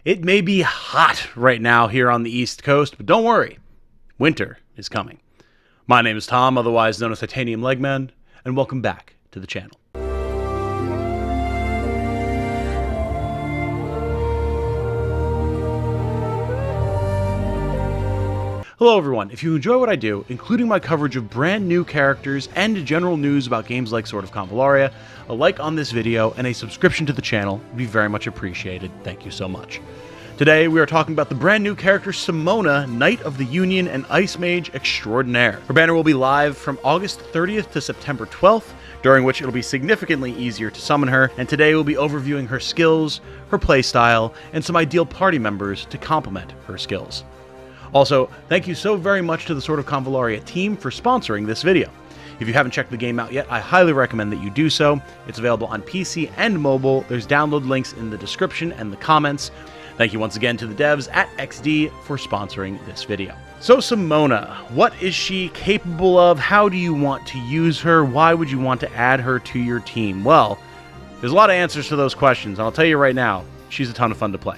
It may be hot right now here on the East Coast, but don't worry, winter is coming. My name is Tom, otherwise known as Titanium Legman, and welcome back to the channel. Hello everyone, if you enjoy what I do, including my coverage of brand new characters and general news about games like Sword of Convallaria, a like on this video and a subscription to the channel would be very much appreciated. Thank you so much. Today we are talking about the brand new character Simona, Knight of the Union and Ice Mage Extraordinaire. Her banner will be live from August 30th to September 12th, during which it'll be significantly easier to summon her, and today we'll be overviewing her skills, her playstyle, and some ideal party members to complement her skills. Also, thank you so very much to the Sword of Convallaria team for sponsoring this video. If you haven't checked the game out yet, I highly recommend that you do so. It's available on PC and mobile. There's download links in the description and the comments. Thank you once again to the devs at XD for sponsoring this video. So Simona, what is she capable of? How do you want to use her? Why would you want to add her to your team? Well, there's a lot of answers to those questions, and I'll tell you right now, she's a ton of fun to play.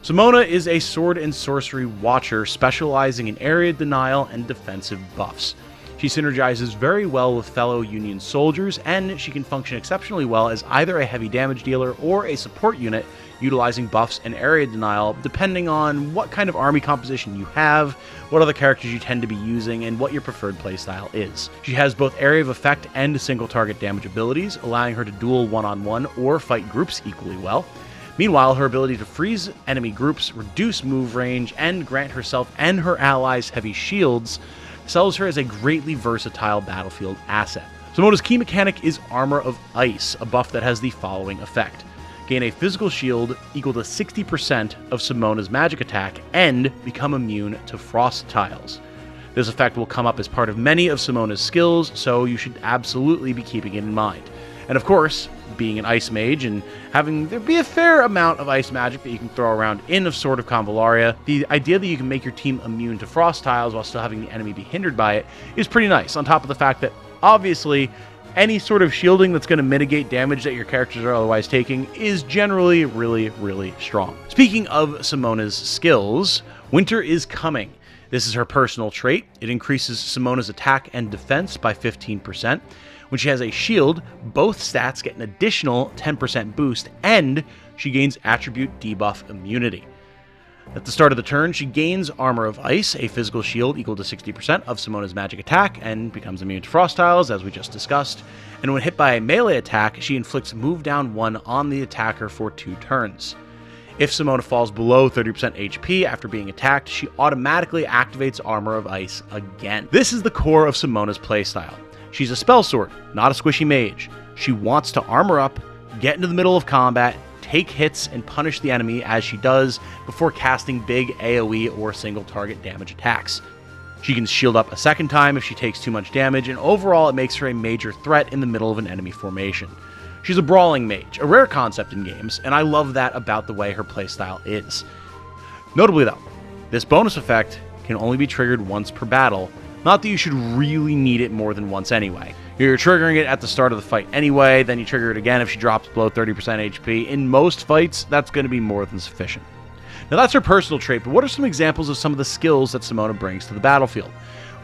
Simona is a sword and sorcery watcher specializing in area denial and defensive buffs. She synergizes very well with fellow Union soldiers, and she can function exceptionally well as either a heavy damage dealer or a support unit utilizing buffs and area denial depending on what kind of army composition you have, what other characters you tend to be using, and what your preferred playstyle is. She has both area of effect and single target damage abilities, allowing her to duel one-on-one or fight groups equally well. Meanwhile, her ability to freeze enemy groups, reduce move range, and grant herself and her allies heavy shields sells her as a greatly versatile battlefield asset. Simona's key mechanic is Armor of Ice, a buff that has the following effect. Gain a physical shield equal to 60% of Simona's magic attack and become immune to frost tiles. This effect will come up as part of many of Simona's skills, so you should absolutely be keeping it in mind. And of course, being an ice mage and having there be a fair amount of ice magic that you can throw around in a Sword of Convallaria, the idea that you can make your team immune to frost tiles while still having the enemy be hindered by it is pretty nice, on top of the fact that obviously any sort of shielding that's going to mitigate damage that your characters are otherwise taking is generally really strong. Speaking of Simona's skills, Winter is coming. This is her personal trait. It increases Simona's attack and defense by 15%. When she has a shield, both stats get an additional 10% boost, and she gains attribute debuff immunity. At the start of the turn, she gains Armor of Ice, a physical shield equal to 60% of Simona's magic attack, and becomes immune to frost tiles, as we just discussed. And when hit by a melee attack, she inflicts move down 1 on the attacker for 2 turns. If Simona falls below 30% HP after being attacked, she automatically activates Armor of Ice again. This is the core of Simona's playstyle. She's a spell sword, not a squishy mage. She wants to armor up, get into the middle of combat, take hits, and punish the enemy as she does before casting big AoE or single target damage attacks. She can shield up a second time if she takes too much damage, and overall it makes her a major threat in the middle of an enemy formation. She's a brawling mage, a rare concept in games, and I love that about the way her playstyle is. Notably though, this bonus effect can only be triggered once per battle. Not that you should really need it more than once anyway. You're triggering it at the start of the fight anyway, then you trigger it again if she drops below 30% HP. In most fights, that's going to be more than sufficient. Now that's her personal trait, but what are some examples of some of the skills that Simona brings to the battlefield?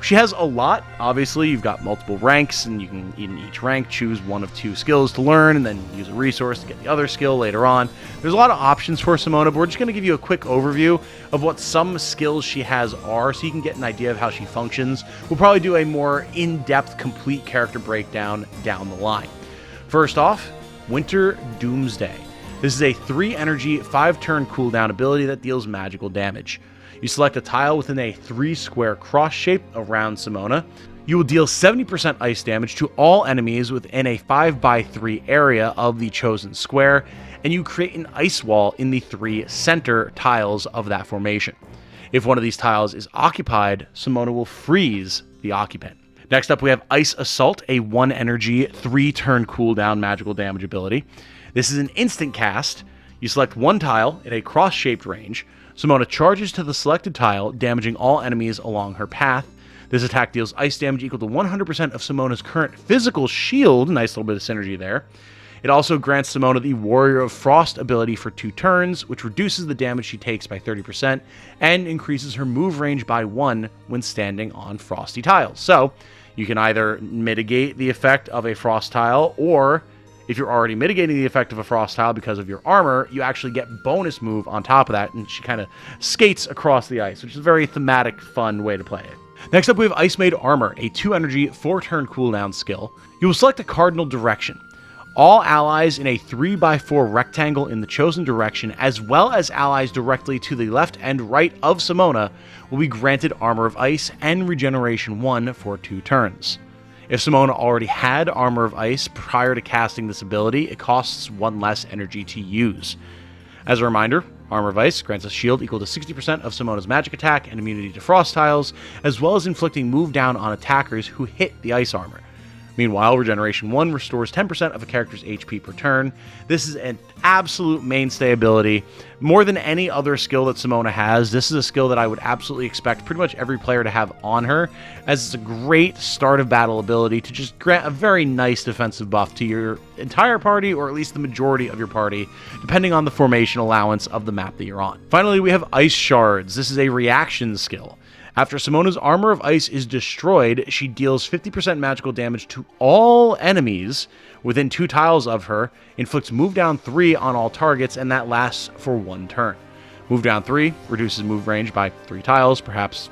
She has a lot. Obviously, you've got multiple ranks, and you can, in each rank, choose one of 2 skills to learn, and then use a resource to get the other skill later on. There's a lot of options for Simona, but we're just going to give you a quick overview of what some skills she has are, so you can get an idea of how she functions. We'll probably do a more in-depth, complete character breakdown down the line. First off, Winter Doomsday. This is a 3 energy, 5 turn cooldown ability that deals magical damage. You select a tile within a 3 square cross shape around Simona. You will deal 70% ice damage to all enemies within a 5x3 area of the chosen square, and you create an ice wall in the 3 center tiles of that formation. If one of these tiles is occupied, Simona will freeze the occupant. Next up, we have Ice Assault, a 1 energy, 3 turn cooldown magical damage ability. This is an instant cast. You select one tile in a cross-shaped range. Simona charges to the selected tile, damaging all enemies along her path. This attack deals ice damage equal to 100% of Simona's current physical shield. Nice little bit of synergy there. It also grants Simona the Warrior of Frost ability for 2 turns, which reduces the damage she takes by 30% and increases her move range by 1 when standing on frosty tiles. So, you can either mitigate the effect of a frost tile, or if you're already mitigating the effect of a frost tile because of your armor, you actually get bonus move on top of that, and she kind of skates across the ice, which is a very thematic, fun way to play it. Next up, we have Ice Maid Armor, a 2 energy, 4-turn cooldown skill. You will select a cardinal direction. All allies in a 3x4 rectangle in the chosen direction, as well as allies directly to the left and right of Simona, will be granted Armor of Ice and Regeneration 1 for 2 turns. If Simona already had Armor of Ice prior to casting this ability, it costs 1 less energy to use. As a reminder, Armor of Ice grants a shield equal to 60% of Simona's magic attack and immunity to frost tiles, as well as inflicting move down on attackers who hit the ice armor. Meanwhile, Regeneration 1 restores 10% of a character's HP per turn. This is an absolute mainstay ability. More than any other skill that Simona has, this is a skill that I would absolutely expect pretty much every player to have on her, as it's a great start of battle ability to just grant a very nice defensive buff to your entire party, or at least the majority of your party, depending on the formation allowance of the map that you're on. Finally, we have Ice Shards. This is a reaction skill. After Simona's Armor of Ice is destroyed, she deals 50% magical damage to all enemies within 2 tiles of her, inflicts Move Down 3 on all targets, and that lasts for 1 turn. Move Down 3 reduces move range by 3 tiles, perhaps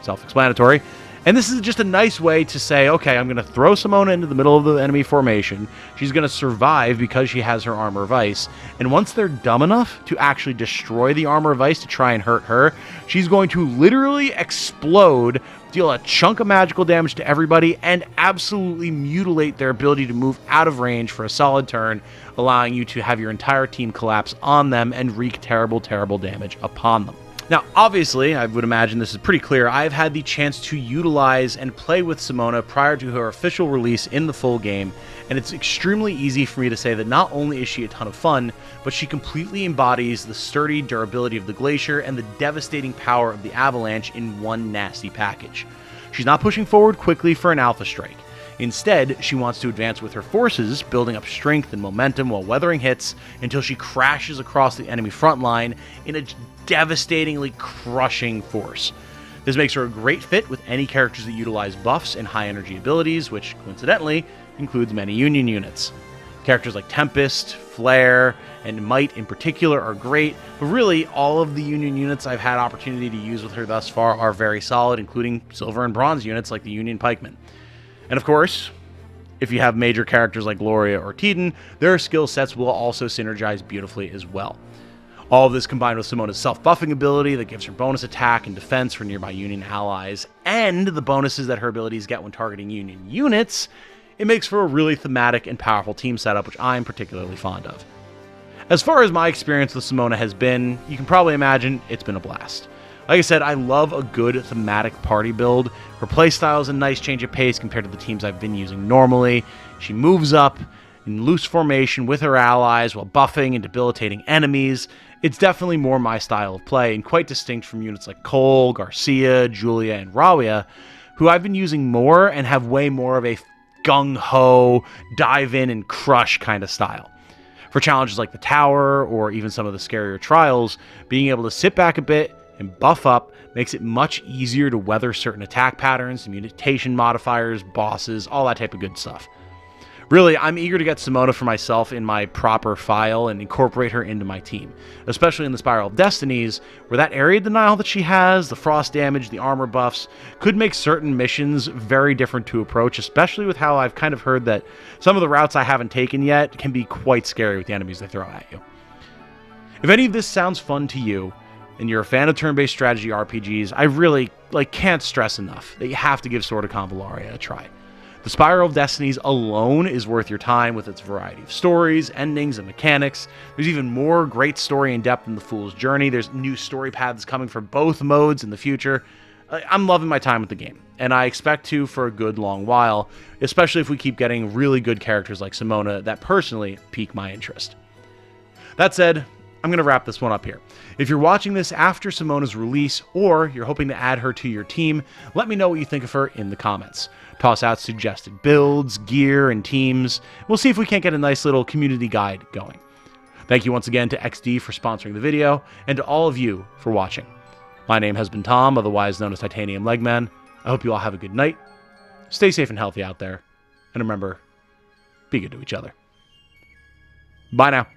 self-explanatory. And this is just a nice way to say, okay, I'm going to throw Simona into the middle of the enemy formation. She's going to survive because she has her Armor of Ice. And once they're dumb enough to actually destroy the Armor of Ice to try and hurt her, she's going to literally explode, deal a chunk of magical damage to everybody, and absolutely mutilate their ability to move out of range for a solid turn, allowing you to have your entire team collapse on them and wreak terrible, terrible damage upon them. Now, obviously, I would imagine this is pretty clear, I've had the chance to utilize and play with Simona prior to her official release in the full game, and it's extremely easy for me to say that not only is she a ton of fun, but she completely embodies the sturdy durability of the Glacier and the devastating power of the Avalanche in one nasty package. She's not pushing forward quickly for an Alpha Strike. Instead, she wants to advance with her forces, building up strength and momentum while weathering hits until she crashes across the enemy front line in a devastatingly crushing force. This makes her a great fit with any characters that utilize buffs and high energy abilities, which coincidentally includes many Union units. Characters like Tempest, Flare, and Might in particular are great, but really all of the Union units I've had opportunity to use with her thus far are very solid, including Silver and Bronze units like the Union Pikemen. And of course, if you have major characters like Gloria or Teton, their skill sets will also synergize beautifully as well. All of this combined with Simona's self-buffing ability that gives her bonus attack and defense for nearby Union allies, and the bonuses that her abilities get when targeting Union units, it makes for a really thematic and powerful team setup, which I'm particularly fond of. As far as my experience with Simona has been, you can probably imagine it's been a blast. Like I said, I love a good thematic party build. Her playstyle is a nice change of pace compared to the teams I've been using normally. She moves up in loose formation with her allies while buffing and debilitating enemies. It's definitely more my style of play and quite distinct from units like Cole, Garcia, Julia, and Rawia, who I've been using more and have way more of a gung-ho, dive in and crush kind of style. For challenges like the Tower or even some of the scarier trials, being able to sit back a bit and buff up makes it much easier to weather certain attack patterns, mutation modifiers, bosses, all that type of good stuff. Really, I'm eager to get Simona for myself in my proper file and incorporate her into my team, especially in the Spiral of Destinies, where that area denial that she has, the frost damage, the armor buffs, could make certain missions very different to approach, especially with how I've kind of heard that some of the routes I haven't taken yet can be quite scary with the enemies they throw at you. If any of this sounds fun to you, and you're a fan of turn-based strategy RPGs, I really can't stress enough that you have to give Sword of Convallaria a try. The Spiral of Destinies alone is worth your time with its variety of stories, endings, and mechanics. There's even more great story and depth in The Fool's Journey. There's new story paths coming for both modes in the future. I'm loving my time with the game, and I expect to for a good long while, especially if we keep getting really good characters like Simona that personally pique my interest. That said, I'm going to wrap this one up here. If you're watching this after Simona's release, or you're hoping to add her to your team, let me know what you think of her in the comments. Toss out suggested builds, gear, and teams. We'll see if we can't get a nice little community guide going. Thank you once again to XD for sponsoring the video, and to all of you for watching. My name has been Tom, otherwise known as Titanium Legman. I hope you all have a good night. Stay safe and healthy out there. And remember, be good to each other. Bye now.